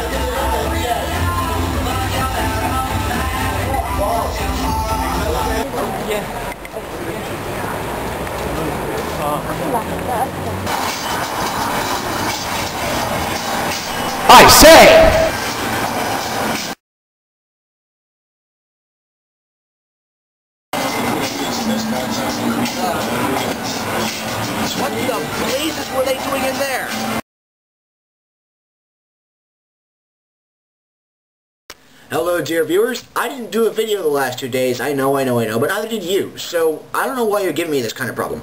I say! What the blazes were they doing in there? Hello dear viewers, I didn't do a video the last 2 days, I know, but neither did you, so I don't know why you're giving me this kind of problem,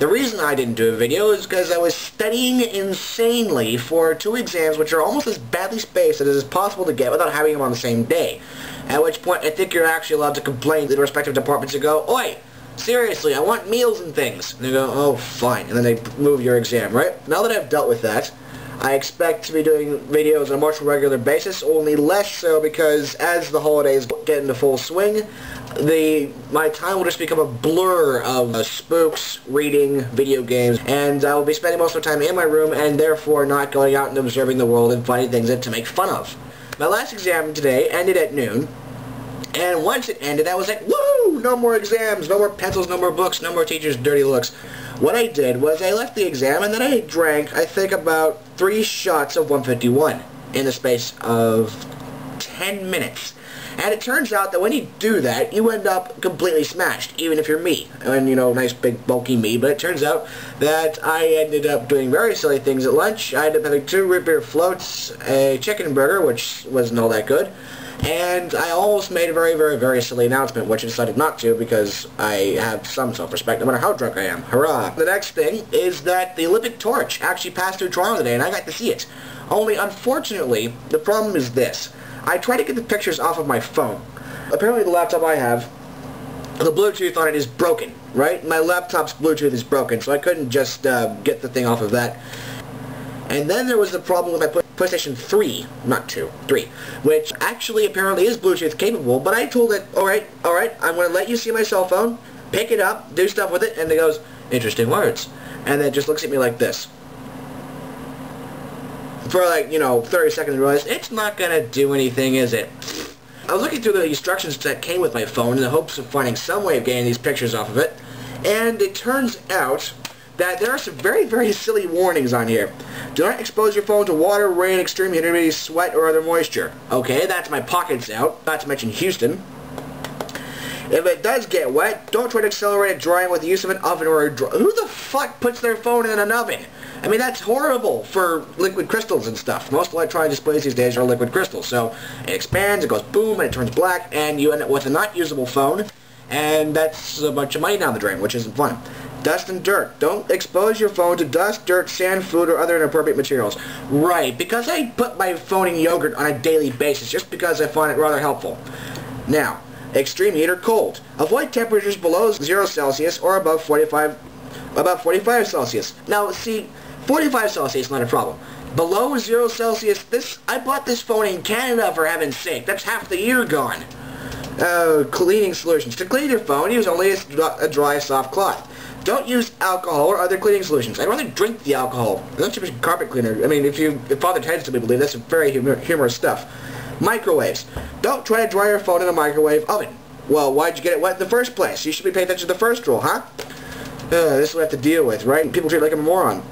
The reason I didn't do a video is because I was studying insanely for 2 exams which are almost as badly spaced as it is possible to get without having them on the same day. At which point I think you're actually allowed to complain to the respective departments and go, "Oi, seriously, I want meals and things." And they go, "Oh, fine," and then they move your exam, right? Now that I've dealt with that, I expect to be doing videos on a much more regular basis, only less so because as the holidays get into full swing, my time will just become a blur of spooks, reading, video games, and I will be spending most of the time in my room and therefore not going out and observing the world and finding things to make fun of. My last exam today ended at noon, and once it ended I was like, woo! No more exams, no more pencils, no more books, no more teachers' dirty looks. What I did was I left the exam and then I drank, I think, about 3 shots of 151 in the space of 10 minutes. And it turns out that when you do that, you end up completely smashed, even if you're me. And, you know, nice big bulky me. But it turns out that I ended up doing very silly things at lunch. I ended up having 2 root beer floats, a chicken burger, which wasn't all that good. And I almost made a very silly announcement, which I decided not to because I have some self-respect no matter how drunk I am. Hurrah! The next thing is that the Olympic torch actually passed through Toronto today, and I got to see it. Only, unfortunately, the problem is this. I tried to get the pictures off of my phone. Apparently the laptop I have, the Bluetooth on it is broken, right? My laptop's Bluetooth is broken, so I couldn't just get the thing off of that. And then there was the problem with my PlayStation 3, not 2, 3, which actually apparently is Bluetooth capable, but I told it, alright, I'm going to let you see my cell phone, pick it up, do stuff with it, and it goes, interesting words. And then it just looks at me like this. For like, 30 seconds and realized, it's not going to do anything, is it? I was looking through the instructions that came with my phone in the hopes of finding some way of getting these pictures off of it, and it turns out that there are some very silly warnings on here. Do not expose your phone to water, rain, extreme humidity, sweat, or other moisture. Okay, that's my pockets out, not to mention Houston. If it does get wet, don't try to accelerate it drying with the use of an oven or a Who the fuck puts their phone in an oven? I mean, that's horrible for liquid crystals and stuff. Most electronic displays these days are liquid crystals. So it expands, it goes boom, and it turns black, and you end up with a not usable phone, and that's a bunch of money down the drain, which isn't fun. Dust and dirt. Don't expose your phone to dust, dirt, sand, food, or other inappropriate materials. Right, because I put my phone in yogurt on a daily basis, just because I find it rather helpful. Now, extreme heat or cold. Avoid temperatures below 0 Celsius or above 45 Celsius. Now, see, 45 Celsius is not a problem. Below 0 Celsius, I bought this phone in Canada, for heaven's sake. That's half the year gone. Cleaning solutions. To clean your phone, use only a dry, soft cloth. Don't use alcohol or other cleaning solutions. I'd rather drink the alcohol. Not too much carpet cleaner. I mean, if Father Ted's to be believed, that's very humorous stuff. Microwaves. Don't try to dry your phone in a microwave oven. Well, why'd you get it wet in the first place? You should be paying attention to the first rule, huh? This is what we have to deal with, right? People treat it like I'm a moron.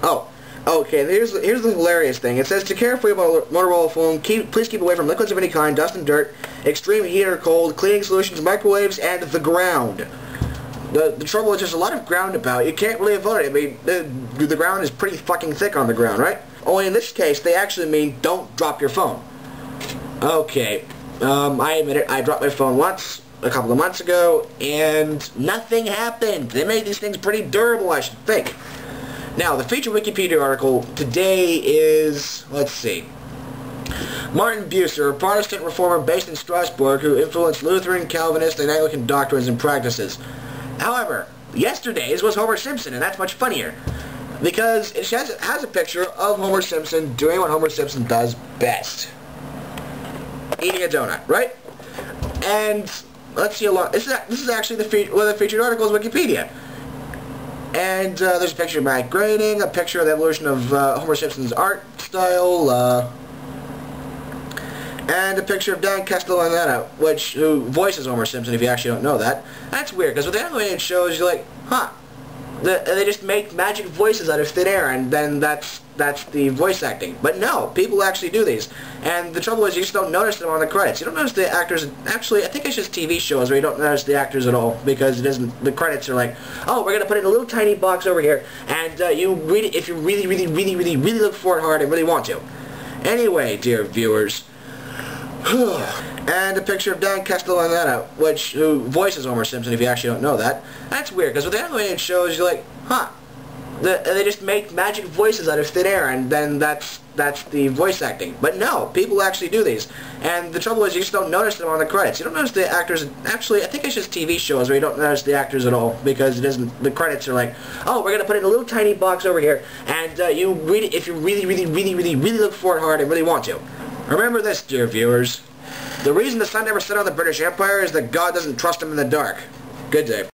Oh, okay, here's the hilarious thing. It says, to care for your Motorola phone, please keep away from liquids of any kind, dust and dirt, extreme heat or cold, cleaning solutions, microwaves, and the ground. The trouble is there's a lot of ground about. You can't really avoid it. I mean, the ground is pretty fucking thick on the ground, right? Only in this case, they actually mean don't drop your phone. Okay, I admit it, I dropped my phone once, a couple of months ago, and nothing happened. They made these things pretty durable, I should think. Now, the featured Wikipedia article today is, let's see, Martin Bucer, a Protestant reformer based in Strasbourg who influenced Lutheran, Calvinist, and Anglican doctrines and practices. However, yesterday's was Homer Simpson, and that's much funnier, because it has a picture of Homer Simpson doing what Homer Simpson does best. Eating a donut, right? And let's see, this is actually one of the featured articles of Wikipedia. And there's a picture of Matt Groening, a picture of the evolution of Homer Simpson's art style, and a picture of Dan Castellaneta, who voices Homer Simpson, if you actually don't know that. That's weird, because with the animated shows, you're like, huh, they just make magic voices out of thin air, and then that's the voice acting. But no, people actually do these. And the trouble is, you just don't notice them on the credits. You don't notice the actors. Actually, I think it's just TV shows where you don't notice the actors at all, because it isn't. The credits are like, oh, we're gonna put it in a little tiny box over here, and you read it if you really look for it hard and really want to. Anyway, dear viewers. And a picture of Dan Castellaneta, who voices Homer Simpson, if you actually don't know that. That's weird, because with the animated shows, you're like, huh, they just make magic voices out of thin air, and then that's the voice acting. But no, people actually do these. And the trouble is, you just don't notice them on the credits. You don't notice the actors. Actually, I think it's just TV shows where you don't notice the actors at all, because it isn't. The credits are like, oh, we're gonna put it in a little tiny box over here, and you read it if you really look for it hard and really want to. Remember this, dear viewers. The reason the sun never set on the British Empire is that God doesn't trust him in the dark. Good day.